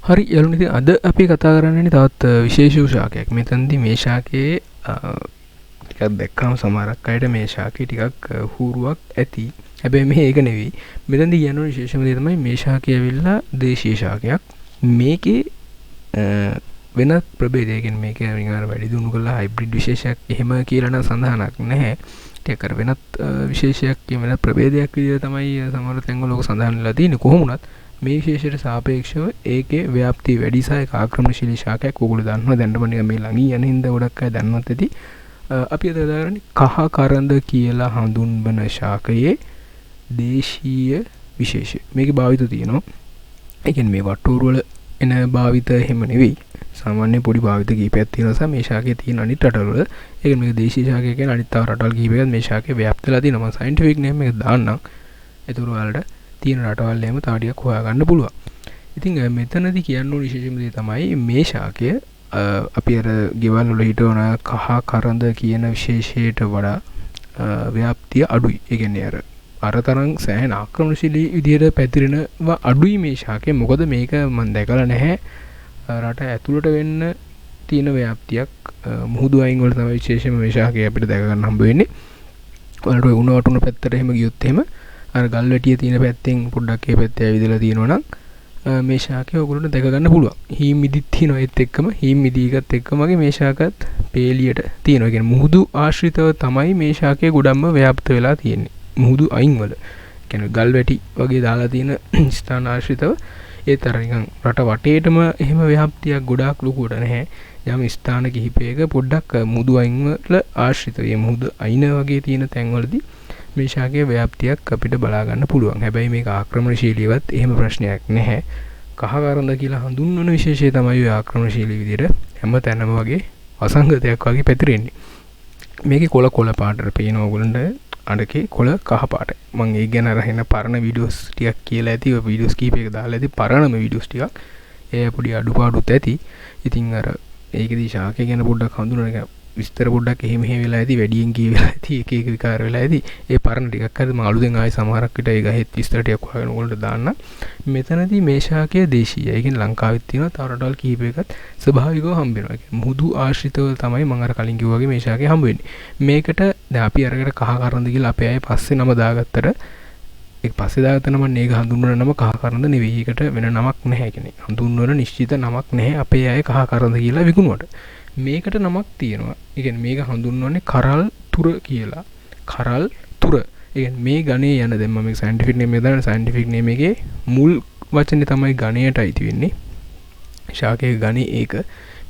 හරි යාළුවනේ ඉතින් අද අපි කතා කරන්නේ තවත් විශේෂ වූ ශාකයක්. මෙතනදී මේ ශාකයේ ටිකක් දැක්කම සමහරක් අයට මේ ශාකේ ටිකක් හුරුවක් ඇති. හැබැයි මේ ඒක නෙවෙයි. මෙතනදී කියන්න ඕනේ විශේෂම දේ තමයි මේ ශාකය ඇවිල්ලා දේශීය ශාකයක්. මේකේ වෙනත් ප්‍රභේදයකින් මේක නිකන් වැඩි දියුණු කළා හයිබ්‍රිඩ් විශේෂයක් එහෙම කියලා නම් සඳහනක් නැහැ. ටිකක් අර වෙනත් විශේෂයක් වෙන ප්‍රභේදයක් විදිහට තමයි සමහර තැන්වල ඔක සඳහන් වෙලා තියෙන්නේ. කොහොම වුණත් මේ විශේෂයට සාපේක්ෂව ඒකේ ව්‍යාප්තිය වැඩි සහ ඒක ආක්‍රමණශීලී ශාකයක්. ඕගොල්ලෝ දන්නවා දැන්නම නිකන් මේ ළඟින් යන හින්දා ගොඩක් අය දන්නවත් ඇති. අපි අද කතා කරන්නේ කහ කරඳ කියලා හඳුන්වන ශාකයේ දේශීය විශේෂය. මේකේ භාවිත තියෙනවා. ඒ කියන්නේ මේ වට්ටෝරු වල එන භාවිත එහෙම නෙවෙයි. සාමාන්‍ය පොඩි භාවිත කීපයක් තියෙනවා සහ මේ ශාකයේ තියෙන අනිත් රටවල ඒ කියන්නේ මේක දේශීය ශාකය කියන අනිත් තව රටවල් කීපයකට මේ ශාකය ව්‍යාප්තලා තියෙනවා. මම සයන්ටිෆික් නේම් එක දාන්නම්. ඒතර ඔයාලට තියෙන රටවල් එහෙම තව ටිකක් හොයාගන්න පුළුවන්. ඉතින් මෙතනදී කියන්න ඕන විශේෂම දේ තමයි මේ ශාකය අපි අර ගෙවල් වල හිටවන කහ කරඳ කියන විශේෂයට වඩා ව්‍යාප්තිය අඩුයි. ඒ කියන්නේ අර තරම් සෑහෙන ආක්‍රමණශීලී විදිහට පැතිරෙනවා අඩුයි මේ ශාකය. මොකද මේක මම දැකලා නැහැ රට ඇතුළට වෙන්න තියෙන ව්‍යාප්තියක්. මුහුදු අයින් වල තමයි විශේෂයෙන්ම මේ ශාකය අපිට දැක ගන්න හම්බ වෙන්නේ. වලට උණ වටුන පැත්තට එහෙම ගියොත් එහෙම අර ගල් වැටිය තියෙන පැත්තෙන් පොඩ්ඩක් ඒ පැත්තේ ඇවිදලා තියෙනවා නම් මේ ශාකය ඔයගොල්ලන්ට දැක ගන්න පුළුවන්. හීම් මිදිත් තියෙනවා ඒත් එක්කම හීම් මිදීකත් එක්කම වගේ මේ ශාකත් පේලියට තියෙනවා. ඒ කියන්නේ මුහුදු ආශ්‍රිතව තමයි මේ ශාකය ගොඩක්ම ව්‍යාප්ත වෙලා තියෙන්නේ. මුහුදු අයින් වල. ඒ කියන්නේ ගල් වැටි වගේ දාලා තියෙන ස්ථාන ආශ්‍රිතව ඒත් අර නිකන් රට වටේටම එහෙම ව්‍යාප්තියක් ගොඩාක් ලොකුවට නැහැ. යම් ස්ථාන කිහිපයක පොඩ්ඩක් මුහුදු අයින් වල ආශ්‍රිතව. මේ මුහුදු අයින වගේ තියෙන තැන්වලදී මේ ශාකයේ ව්‍යාප්තියක් අපිට බලා ගන්න පුළුවන්. හැබැයි මේක ආක්‍රමණශීලීවත් එහෙම ප්‍රශ්නයක් නැහැ. කහ කරඳ කියලා හඳුන්වන විශේෂය තමයි ඔය ආක්‍රමණශීලී විදිහට හැම තැනම වගේ අසංගතයක් වගේ පැතිරෙන්නේ. මේකේ කොළ පාටට පේනවා ඔයගොල්ලන්ට අඩකේ කොළ කහ පාටයි. මම ඒ ගැන අරගෙන පරණ වීඩියෝස් ටිකක් කියලා ඇති. ඔය වීඩියෝස් කීපයක දාලා ඇති පරණම වීඩියෝස් ටිකක්. ඒ පොඩි අඩුපාඩුත් ඇති. ඉතින් අර ඒකෙදි ශාකය ගැන පොඩ්ඩක් හඳුනන එක විස්තර පොඩ්ඩක් එහෙම වෙලා ඇති වැඩියෙන් කියවෙලා ඇති එක එක විකාර වෙලා ඇති. ඒ පරණ ටිකක් හරි මම අලුතෙන් ආයෙ සමහරක් විට ඒක හෙත් විස්තර ටිකක් හොයාගෙන ඔයගොල්ලන්ට දාන්න. මෙතනදී මේ ශාකය දේශීයයි. ඒ කියන්නේ ලංකාවෙත් තියෙනවා තව රටවල් කිහිපයකත් ස්වභාවිකව හම්බ වෙනවා. ඒ කියන්නේ මුහුදු ආශ්‍රිතව තමයි මම අර කලින් කිව්වා වගේ මේ ශාකය හම්බ වෙන්නේ. මේකට දැන් අපි අරකට කහ කරඳ කියලා අපේ අය පස්සේ නම දාගත්තට ඒක පස්සේ දාගත්ත නම මේක හඳුන්වන නම කහ කරඳ නෙවෙයි. ඒකට වෙන නමක් නැහැ. ඒ කියන්නේ හඳුන්වන නිශ්චිත නමක් නැහැ අපේ අය කහ කරඳ කියලා විකුණුවට. මේකට නමක් තියෙනවා. ඒ කියන්නේ මේක හඳුන්වන්නේ කරල් තුර කියලා. කරල් තුර. ඒ කියන්නේ මේ ගණේ යන දැන් මම මේක සයන්ටිෆික් නේම් එක දාන සයන්ටිෆික් නේම් එකේ මුල් වචනේ තමයි ගණයට අයිති වෙන්නේ. ශාකයේ ගණේ ඒක.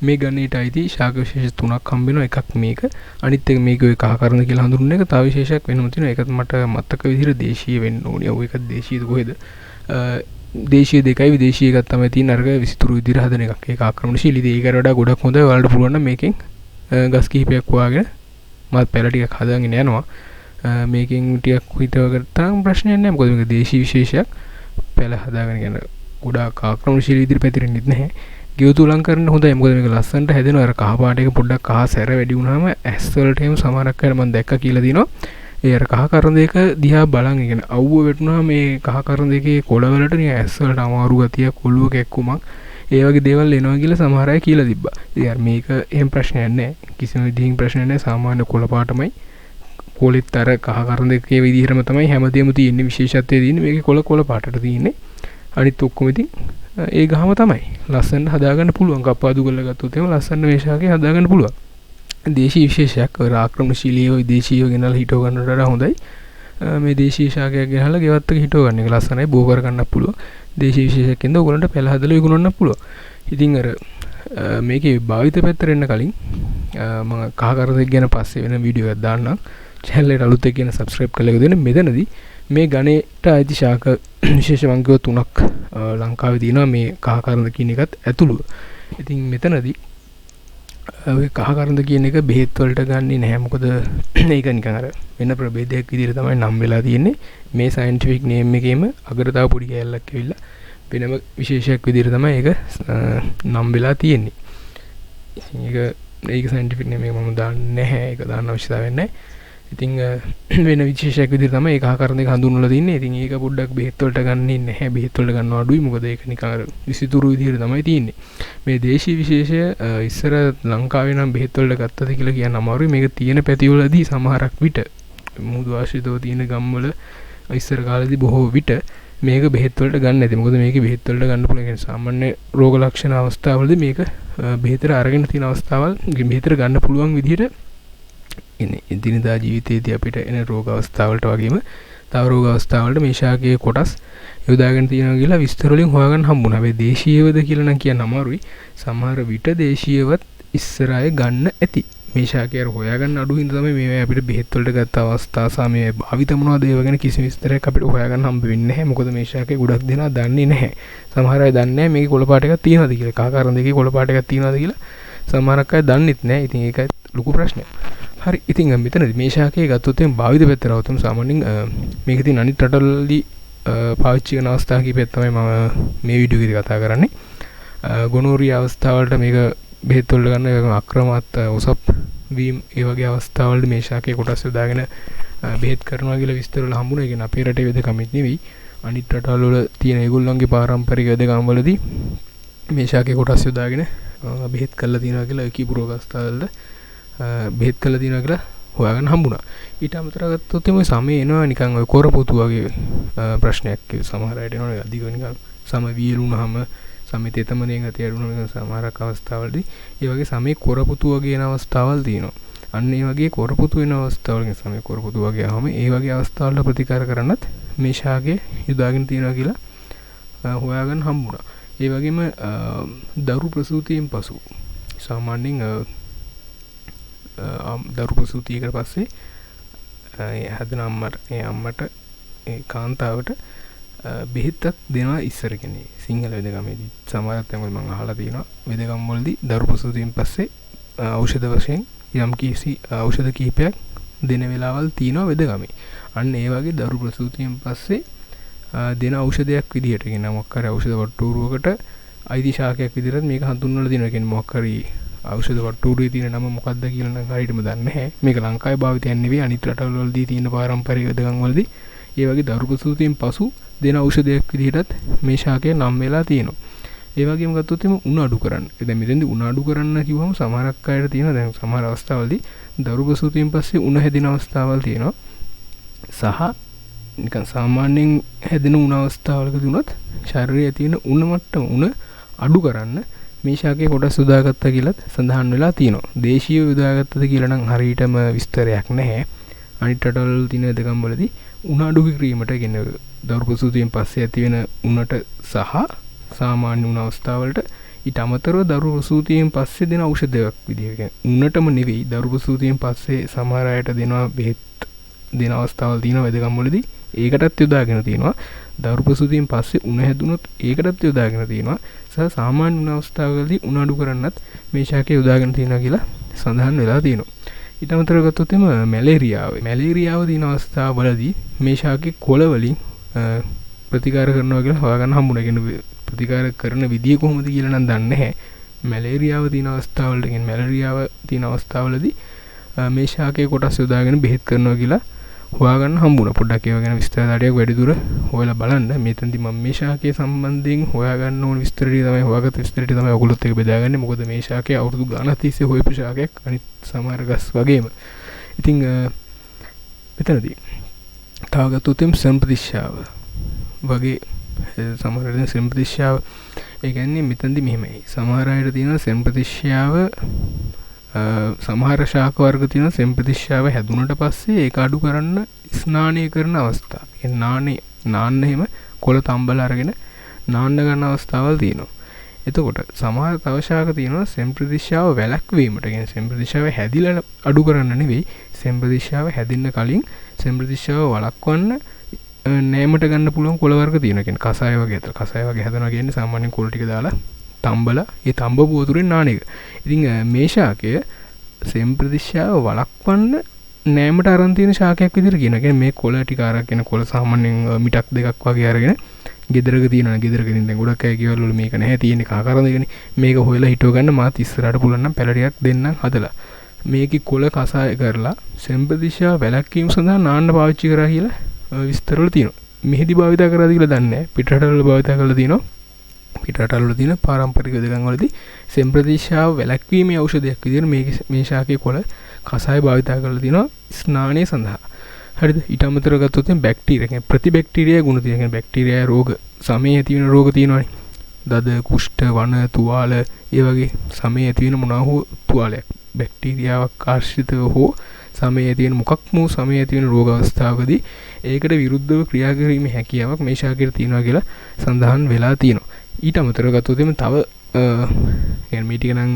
මේ ගණයට අයිති ශාක විශේෂ තුනක් හම්බ වෙනවා. එකක් මේක. අනිත් එක මේක ඔය කහ කරන කියලා හඳුන්වන එක. තව විශේෂයක් වෙනම තියෙනවා. ඒකත් මට මතක විදිහට දේශීය වෙන්න ඕනේ. ඔය එක දේශීයද කොහෙද? දේශීය දෙකයි විදේශීය එකක් තමයි තියෙන අරක විසිතුරු විදිහට හදන එකක්. ඒක ආක්‍රමණශීලීද ඒකට වඩා ගොඩක් හොඳයි. ඔයාලට පුළුවන් නම් මේකෙන් ගස් කිහිපයක් හොයාගෙන මත් පැල ටිකක් හදාගෙන යනවා. මේකෙන් ටිකක් හිතවකට තරම් ප්‍රශ්නයක් නැහැ. මොකද මේක දේශීය විශේෂයක්. පැල හදාගෙන යන ගොඩාක් ආක්‍රමණශීලී විදිහට පැතිරෙන්නේ නැහැ. ගෙවතු අලංකරණ හොඳයි. මොකද මේක ලස්සනට හැදෙනවා. අර කහ පාට එක පොඩ්ඩක් කහ සැර වැඩි වුණාම ඇස් වලට එහෙම සමහරක් අය මම දැක්කා කියලා දිනවා. ඒ අර කහ කරන දෙක දිහා බලන් ඉගෙන අවුව වැටුණා මේ කහ කරන දෙකේ කොළ වලට නිකන් ඇස් වලට අමාරු ගතියක් ඔළුව කැක්කුමක් ඒ වගේ දේවල් එනවා කියලා සමහර අය කියලා තිබ්බා. ඉතින් මේක එහෙම ප්‍රශ්නයක් නැහැ. කිසිම විදිහකින් ප්‍රශ්නයක් නැහැ. සාමාන්‍ය කොළ පාටමයි. කොළෙත් අර කහ කරන දෙකේ විදිහටම තමයි හැමදේම තියෙන්නේ. විශේෂත්වය තියෙන්නේ මේකේ කොළ පාටට තියෙන්නේ. අනිත් ඔක්කොම ඉතින් ඒ ගහම තමයි. ලස්සනට හදාගන්න පුළුවන්. කප්පාදු කරලා ගත්තොත් එහෙම ලස්සන මේ ශාකේ හදාගන්න පුළුවන්. දේශීය විශේෂයක් ඔය ආක්‍රමණශීලීව විදේශීයව ගෙනල්ලා හිටව ගන්නට වඩා හොඳයි. මේ දේශීය ශාකයක් ගෙනල්ලා ගෙවත් එක හිටව ගන්න එක ලස්සනයි. බෝ කර ගන්නත් පුළුවන්. දේශීය විශේෂයකින්ද ඔයගොල්ලන්ට පැල හදලා විකුණන්නත් පුළුවන්. ඉතින් අර මේකේ භාවිත පැත්තට එන්න කලින් මම කහ කරදෙක් ගැන පස්සේ වෙන වීඩියෝ එකක් දාන්නම්. channel එකට අලුත් එක්ක subscribe කරලා ඉගෙන මෙතනදී මේ ගණේට අයිති ශාක විශේෂ වංග තුනක් ලංකාවේ තියෙනවා මේ කහ කරඳ කියන එකත් ඇතුළුව. ඉතින් මෙතනදී ඔය කහ කරඳ කියන එක බෙහෙත් වලට ගන්නෙ නැහැ. මොකද ඒක නිකන් අර වෙන ප්‍රභේදයක් විදිහට තමයි නම් වෙලා තියෙන්නේ. මේ සයන්ටිෆික් නේම් එකේම අගට තව පොඩි කැලලක් ඇවිල්ලා වෙනම විශේෂයක් විදිහට තමයි ඒක නම් වෙලා තියෙන්නේ. ඉතින් ඒක සයන්ටිෆික් නේම් එක මම දාන්නේ නැහැ. ඒක දාන්න අවශ්‍යතාවයක් නැහැ. ඉතින් වෙන විශේෂයක් විදිහට තමයි ඒක ආකාර දෙක හඳුන්වලා තින්නේ. ඉතින් ඒක පොඩ්ඩක් බෙහෙත් වලට ගන්නෙ නැහැ. බෙහෙත් වලට ගන්නවා අඩුයි. මොකද ඒක නිකන් අර විසිතුරු විදිහට තමයි තියෙන්නේ. මේ දේශීය විශේෂය ඉස්සර ලංකාවේ නම් බෙහෙත් වලට ගත්තද කියලා කියන්න අමාරුයි. මේක තියෙන පැතිවලදී සමහරක් විට මුහුදු ආශ්‍රිතව තියෙන ගම්වල ඉස්සර කාලේදී බොහෝ විට මේක බෙහෙත් වලට ගන්න නැති. මොකද මේක බෙහෙත් වලට ගන්න පුළුවන් කියන්නේ සාමාන්‍ය රෝග ලක්ෂණ අවස්ථාවලදී මේක බෙහෙතට අරගෙන තියෙන අවස්ථාවල් බෙහෙතට ගන්න පුළුවන් විදිහට ඉන්නේ. එදිනදා ජීවිතයේදී අපිට එන රෝග අවස්ථාවලට වගේම තව රෝග අවස්ථාවලට මේ ශාකයේ කොටස් යොදාගෙන තියෙනවා කියලා විස්තර වලින් හොයාගන්න හම්බුණා. හැබැයි දේශීයවද කියලා නම් කියන්න අමාරුයි. සමහර විට දේශීයවත් ඉස්සර අය ගන්න ඇති. මේ ශාකය හොයාගන්න අඩු හින්දා තමයි මේ අපිට බෙහෙත් වලට ගත්ත අවස්ථා සහ මේ භාවිත මොනවද ඒව ගැන කිසිම විස්තරයක් අපිට හොයාගන්න හම්බ වෙන්නේ නැහැ. මොකද මේ ශාකය ගොඩක් දෙනා දන්නේ නැහැ. සමහර අය දන්නේ නැහැ මේකේ කොළ පාට එකක් තියෙනවද කියලා. කාකාරන් දෙකේ කොළ පාට එකක් තියෙනවද කියලා සමහරක් අය දන්නෙත් නැහැ. ඉතින් ඒකයි ලොකු ප්‍රශ්නයක්. හරි, ඉතින් මෙතනදී මේ ශාකයේ ගත්තොත් එම් භාවිත පැත්තට આવතම සාමාන්‍යයෙන් මේකේ තියෙන අනිත් රටවලදී පාවිච්චි කරන අවස්ථා කිහිපයක් තමයි මම මේ වීඩියෝ එකේදී කතා කරන්නේ. ගොනෝරියා අවස්ථාවලට මේක බෙහෙත් වලට ගන්න ඒකම අක්‍රමවත් ඔසප් වීම ඒ වගේ අවස්ථාවලදී මේ ශාකයේ කොටස් යොදාගෙන බෙහෙත් කරනවා කියලා විස්තර වල හම්බුනා. ඒ කියන්නේ අපේ රටේ වෙදකමක් නෙවෙයි අනිත් රටවල වල තියෙන ඒගොල්ලන්ගේ පාරම්පරික වෙදකම් වලදී මේ ශාකයේ කොටස් යොදාගෙන බෙහෙත් කරලා තියෙනවා කියලා කියපු රෝග අවස්ථාවලට බෙහෙත් කරලා තියෙනවා කියලා හොයාගන්න හම්බුණා. ඊට අමතරව ගත්තොත් මේ සමේ එනවා නිකන් ඔය කොරපොතු වගේ ප්‍රශ්නයක් සමහර අයට එනවා අධික නිකන් සම වියලුනහම සමේ තෙතමනෙන් ඇති ඇරුණා නිකන් සමහරක් අවස්ථාවලදී ඒ වගේ සමේ කොරපොතු වගේ එන අවස්ථාවල් තියෙනවා. අන්න ඒ වගේ කොරපොතු වෙන අවස්ථාවල සමේ කොරපොතු වගේ ආවම ඒ වගේ අවස්ථාවල ප්‍රතිකාර කරන්නත් මේ ශාකය යොදාගෙන තියෙනවා කියලා හොයාගන්න හම්බුණා. ඒ වගේම දරු ප්‍රසූතියෙන් පසු සාමාන්‍යයෙන් දරු ප්‍රසූතියකට පස්සේ හැදෙන අම්මට ඒ කාන්තාවට බෙහෙතක් දෙනවා ඉස්සර කෙනේ සිංහල වෙදකමේදී සමහරක් තැන්වල මම අහලා තියෙනවා වෙදකම් වලදී දරු ප්‍රසූතියෙන් පස්සේ ඖෂධ වශයෙන් යම් කිසි ඖෂධ කිහිපයක් දෙන වෙලාවල් තියෙනවා වෙදකමේ. අන්න ඒ වගේ දරු ප්‍රසූතියෙන් පස්සේ දෙන ඖෂධයක් විදිහට කියන මොකක් හරි ඖෂධ වට්ටෝරුවකට අයිති ශාකයක් විදිහට මේක හඳුන්වලා දෙනවා. කියන්නේ මොකක් හරි ඖෂධ වට්ටෝරුවේ තියෙන නම මොකක්ද කියලා නම් හරියටම දන්නේ නැහැ. මේක ලංකාවේ භාවිතයක් නෙවෙයි අනිත් රටවල වලදී තියෙන පාරම්පරික වෙදකම් වලදී ඒ වගේ දරු ප්‍රසූතියෙන් පසු දෙන ඖෂධයක් විදිහටත් මේ ශාකය නම් වෙලා තියෙනවා. ඒ වගේම ගත්තොත් එimhe උණ අඩු කරන්න. දැන් මෙතෙන්දී උණ අඩු කරන්න කිව්වම සමහරක් අයට තියෙනවා දැන් සමහර අවස්ථාවලදී දරු ප්‍රසූතියෙන් පස්සේ උණ හැදෙන අවස්ථාවල් තියෙනවා. සහ නිකන් සාමාන්‍යයෙන් හැදෙන උණ අවස්ථාවලකදී උනත් ශරීරයේ තියෙන උණ මට්ටම උණ අඩු කරන්න මේ ශාකයේ කොටස් යොදාගත්තා කියලාත් සඳහන් වෙලා තියෙනවා. දේශීය යොදාගත්තද කියලා නම් හරියටම විස්තරයක් නැහැ. අනිත් රටවල තියෙන දෙකම් වලදී උණ අඩු කිරීමට කියන්නේ දරු ප්‍රසූතියෙන් පස්සේ ඇති වෙන උණට සහ සාමාන්‍ය උණ අවස්ථාවලට ඊට අමතරව දරු ප්‍රසූතියෙන් පස්සේ දෙන ඖෂධයක් විදිහට උණටම නෙවෙයි දරු ප්‍රසූතියෙන් පස්සේ සමහර අයට දෙනවා බෙහෙත් දෙන අවස්ථාවල් තියෙනවා වෙදකම් වලදී ඒකටත් යොදාගෙන තියෙනවා. දරු ප්‍රසූතියෙන් පස්සේ උණ හැදුනොත් ඒකටත් යොදාගෙන තියෙනවා. සහ සාමාන්‍ය උණ අවස්ථාවලදී උණ අඩු කරන්නත් මේ ශාකය යොදාගෙන තියෙනවා කියලා සඳහන් වෙලා තියෙනවා. ඊට අමතරව ගත්තොත් එම මැලේරියාව තියෙන අවස්ථාවවලදී මේ ශාකයේ කොළ වලින් ප්‍රතිකාර කරනවා කියලා හොයාගන්න හම්බුණා. කියන්නේ ප්‍රතිකාර කරන විදිය කොහොමද කියලා නම් දන්නේ නැහැ. මැලේරියාව තියෙන අවස්ථාවලට කියන්නේ මැලේරියාව තියෙන අවස්ථාවලදී මේ ශාකයේ කොටස් යොදාගෙන බෙහෙත් කරනවා කියලා හොයාගන්න හම්බුණා. පොඩ්ඩක් ඒව ගැන විස්තර දාඩියක් වැඩිදුර හොයලා බලන්න. මෙතනදී මම මේ ශාකයේ සම්බන්ධයෙන් හොයාගන්න ඕන විස්තර ටික තමයි හොයාගත්ත විස්තර ටික තමයි ඔයගොල්ලොත් එක්ක බෙදාගන්නේ. මොකද මේ ශාකය අවුරුදු ගාණක් තිස්සේ හොයපු ශාකයක් අනිත් සමහර ගස් වගේම. ඉතින් මෙතනදී තව ගත්තොත් එම් සම්ප්‍රතිශ්‍යාව වගේ සමහර වෙලාවට සම්ප්‍රතිශ්‍යාව ඒ කියන්නේ මෙතනදී මෙහෙමයි. සමහර අයට තියෙන සම්ප්‍රතිශ්‍යාව සමහර ශාක වර්ග තියෙන සම්ප්‍රතිශ්‍යාව හැදුනට පස්සේ ඒක අඩු කරන්න ස්නානය කරන අවස්ථා. ඒ නාන්න එහෙම කොළ තම්බල අරගෙන නාන්න ගන්න අවස්ථාවල් තියෙනවා. එතකොට සමහර තව ශාක තියෙනවා සම්ප්‍රතිශ්‍යාව වැළැක්වීමට. කියන්නේ සම්ප්‍රතිශ්‍යාව හැදිලා අඩු කරන්න නෙවෙයි සම්ප්‍රතිශ්‍යාව හැදෙන්න කලින් සම්ප්‍රතිශ්‍යාව වළක්වන්න නෑමට ගන්න පුළුවන් කොළ වර්ග තියෙනවා. කියන්නේ කසාය වගේ අතර කසාය වගේ හදනවා කියන්නේ සාමාන්‍යයෙන් කොළ ටික දාලා තම්බලා ඒ තම්බපු වතුරෙන් නාන එක. ඉතින් මේ ශාකය සම්ප්‍රතිශ්‍යාව වළක්වන්න නෑමට අරන් තියෙන ශාකයක් විදිහට කියනවා. කියන්නේ මේ කොළ ටික අරගෙන කොළ සාමාන්‍යයෙන් මිටක් දෙකක් වගේ අරගෙන ගෙදරක තියෙනවා. ගෙදරක ඉතින් දැන් ගොඩක් අය කියවල මේක නැහැ තියෙන්නේ කාකාරන් දෙකනේ. මේක හොයලා හිටව ගන්න මාත් ඉස්සරහට පුළුවන් නම් පැල ටිකක් දෙන්නම් හදලා. මේකේ කොළ කසාය කරලා සෙම්ප්‍රතිශා වැළැක්වීම සඳහා නාන්න පාවිච්චි කරා කියලා විස්තරවල තියෙනවා. මෙහිදී භාවිත කරාද කියලා දන්නේ නැහැ. පිටරටවල භාවිත කරලා තියෙනවා. පිටරටවල තියෙන පාරම්පරික වෙදකම් වලදී සෙම්ප්‍රතිශාව වැළැක්වීමේ ඖෂධයක් විදිහට මේ ශාකයේ කොළ කසාය භාවිත කරලා තියෙනවා ස්නානය සඳහා. හරිද? ඊට අමතරව ගත්තොත් බැක්ටීරියා කියන්නේ ප්‍රතිබැක්ටීරියා ගුණ තියෙන. කියන්නේ බැක්ටීරියා රෝග සමේ ඇති වෙන රෝග තියෙනවානේ. දද, කුෂ්ඨ, වන, තුවාල, ඒ වගේ සමේ ඇති වෙන මොනවා හෝ තුවාලයක් බැක්ටීරියාවක් ආශ්‍රිතව හෝ සමේ ඇති වෙන මොකක් හෝ සමේ ඇති වෙන රෝග අවස්ථාවකදී ඒකට විරුද්ධව ක්‍රියා කිරීමේ හැකියාවක් මේ ශාකයට තියෙනවා කියලා සඳහන් වෙලා තියෙනවා. ඊට අමතරව ගත්තොත් තව يعني මේ ටික නම්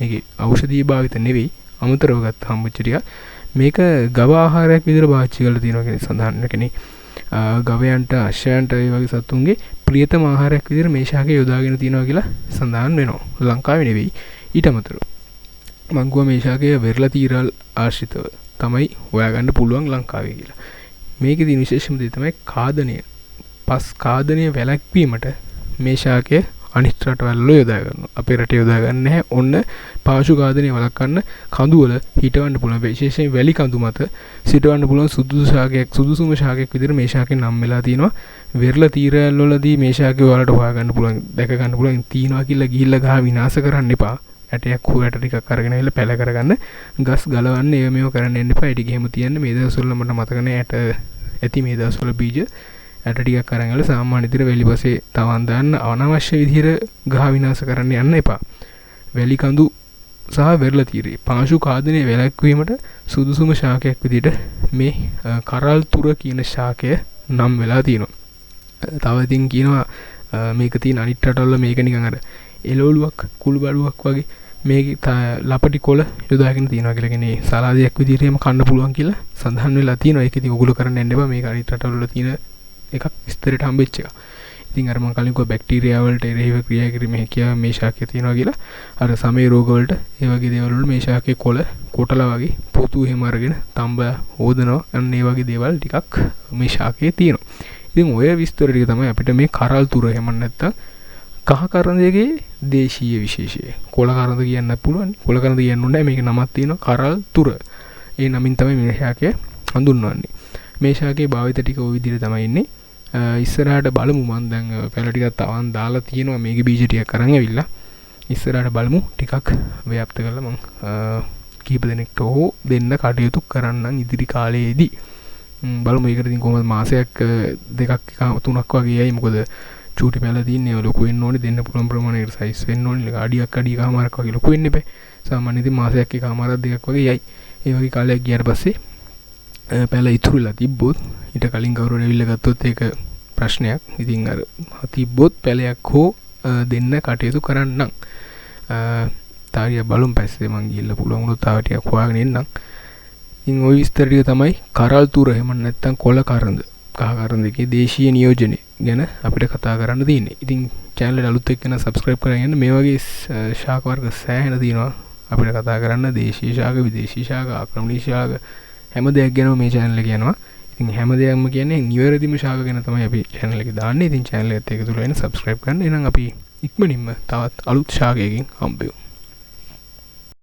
මේකේ ඖෂධීය භාවිත නෙවෙයි, අමතරව ගත්තාම ටික මේක ගව ආහාරයක් විදිහට පාවිච්චි කරලා තියෙනවා කියන සඳහන් වෙන්නේ. ගවයන්ට, අශ්වයන්ට, ඒ වගේ සතුන්ගේ ප්‍රියතම ආහාරයක් විදිහට මේ ශාකය යොදාගෙන තියෙනවා කියලා සඳහන් වෙනවා. ලංකාවේ නෙවෙයි. ඊට අමතරව මං ගුවා මේ ශාකය වෙරළ තීරල් ආශ්‍රිතව තමයි හොයාගන්න පුළුවන් ලංකාවේ කියලා. මේකේ තියෙන විශේෂම දේ තමයි කාදනය. පස් කාදනය වැළැක්වීමට මේ ශාකය අනිත් රටවල යොදා ගන්නවා. අපේ රටේ යොදා ගන්න නැහැ. ඔන්න පාශු කාදනය වළක්වන්න කඳුවල හිටවන්න පුළුවන්. විශේෂයෙන් වැලි කඳු මත සිටවන්න පුළුවන් සුදුසුම ශාකයක් විදිහට මේ ශාකේ නම් වෙලා තියෙනවා. වෙරළ තීරයල් වලදී මේ ශාකය ඔයාලට හොයාගන්න පුළුවන්, දැක ගන්න පුළුවන්. තියනවා කියලා ගිහිල්ලා ගහ විනාශ කරන්න එපා. ඇටයක් හෝ ඇට ටිකක් අරගෙන ඇවිල්ලා පැල කරගන්න, ගස් ගලවන්න, ඒව මේව කරන්න යන්න එපා. ඒ ටික එහෙම තියන්න. මේ දවස්වල මට මතක නැහැ ඇට ඇති මේ දවස්වල බීජ ඇට ටිකක් අරන් ගල සාමාන්‍ය විදිහට වැලිපසේ තවන් දාන්න, අනවශ්‍ය විදිහට ගහ විනාශ කරන්න යන්න එපා. වැලි කඳු සහ වෙරළ තීරයේ පාශු කාදනය වැළැක්වීමට සුදුසුම ශාකයක් විදිහට මේ කරල් තුර කියන ශාකය නම් වෙලා තියෙනවා. තව ඉතින් කියනවා මේක තියෙන අනිත් රටවල මේක නිකන් අර එළවලුවක්, කුළු බඩුවක් වගේ මේක ලපටි කොළ යොදාගෙන තියෙනවා කියලා. කියන්නේ සලාදයක් විදිහට එහෙම කන්න පුළුවන් කියලා සඳහන් වෙලා තියෙනවා. ඒක ඉතින් ඔගොල්ලෝ කරන්න යන්න එපා. මේක අනිත් රටවල තියෙන එකක් විස්තරයට හම්බෙච්ච එක. ඉතින් අර මම කලින් කිව්වා බැක්ටීරියා වලට එරෙහිව ක්‍රියා කිරීමේ හැකියාව මේ ශාකයේ තියෙනවා කියලා. අර සමේ රෝග වලට ඒ වගේ දේවල් වල මේ ශාකයේ කොළ කොටලා වගේ පොතු එහෙම අරගෙන තඹ හොදනවා. අන්න ඒ වගේ දේවල් ටිකක් මේ ශාකයේ තියෙනවා. ඉතින් ඔය විස්තර ටික තමයි අපිට මේ කරල් තුර එහෙම නැත්නම් කහ කරන්දගේ දේශීය විශේෂය. කොළ කරන්ද කියන්න පුළුවන්. කොළ කරන්ද කියන්න ඕනේ. මේක නමක් තියෙනවා කරල් තුර. ඒ නමින් තමයි මේ ශාකය හඳුන්වන්නේ. මේ ශාකයේ භාවිත ටික ওই විදිහට තමයි ඉන්නේ. ඉස්සරහට බලමු. මම දැන් පැල ටිකක් තවන් දාලා තියෙනවා. මේකේ බීජ ටිකක් අරන් ඇවිල්ලා ඉස්සරහට බලමු. ටිකක් ව්‍යාප්ත කරලා මම කීප දෙනෙක්ට හෝ දෙන්න කටයුතු කරන්නම් ඉදිරි කාලයේදී. බලමු. ඒකට ඉතින් කොහොමද මාසයක් දෙකක් තුනක් වගේ යයි. මොකද චූටි පැල තියෙන්නේ ලොකු වෙන්න ඕනේ. දෙන්න පුළුවන් ප්‍රමාණයකට සයිස් වෙන්න ඕනේ. අඩියක් අඩියකමාරක් වගේ ලොකු වෙන්න එපා. සාමාන්‍යයෙන් ඉතින් මාසයක් එකමාරක් දෙකක් වගේ යයි. ඒ වගේ කාලයක් ගියාට පස්සේ පැල ඉතුරුලා තිබ්බොත් ඊට කලින් කවුරුහරි ඇවිල්ලා ගත්තොත් ඒක ප්‍රශ්නයක්. ඉතින් අර තිබ්බොත් පැලයක් හෝ දෙන්න කටයුතු කරන්නම්. තාරිය බලමු පස්සේ මං ගිහිල්ලා පුළුවන් වුණොත් තාම ටිකක් හොයාගෙන එන්නම්. ඉතින් ওই විස්තර ටික තමයි කරල් තුර එහෙම නැත්නම් කොළ කරන්ද, කහ කරන්දගේ දේශීය නියෝජනය ගැන අපිට කතා කරන්න තියෙන්නේ. ඉතින් channel එක අලුත් එක්කන subscribe කරගෙන යන්න. මේ වගේ ශාක වර්ග සෑහෙන තියෙනවා අපිට කතා කරන්න. දේශීය ශාක, විදේශීය ශාක, ආක්‍රමණීය ශාක හැම දෙයක් ගැනම මේ channel එකේ යනවා. ඉතින් හැම දෙයක්ම කියන්නේ නිවැරදිම ශාක ගැන තමයි අපි channel එකේ දාන්නේ. ඉතින් channel එකත් එකතු වෙලා ඉන්න subscribe කරන්න. එහෙනම් අපි ඉක්මනින්ම තවත් අලුත් ශාකයකින් හම්බෙමු.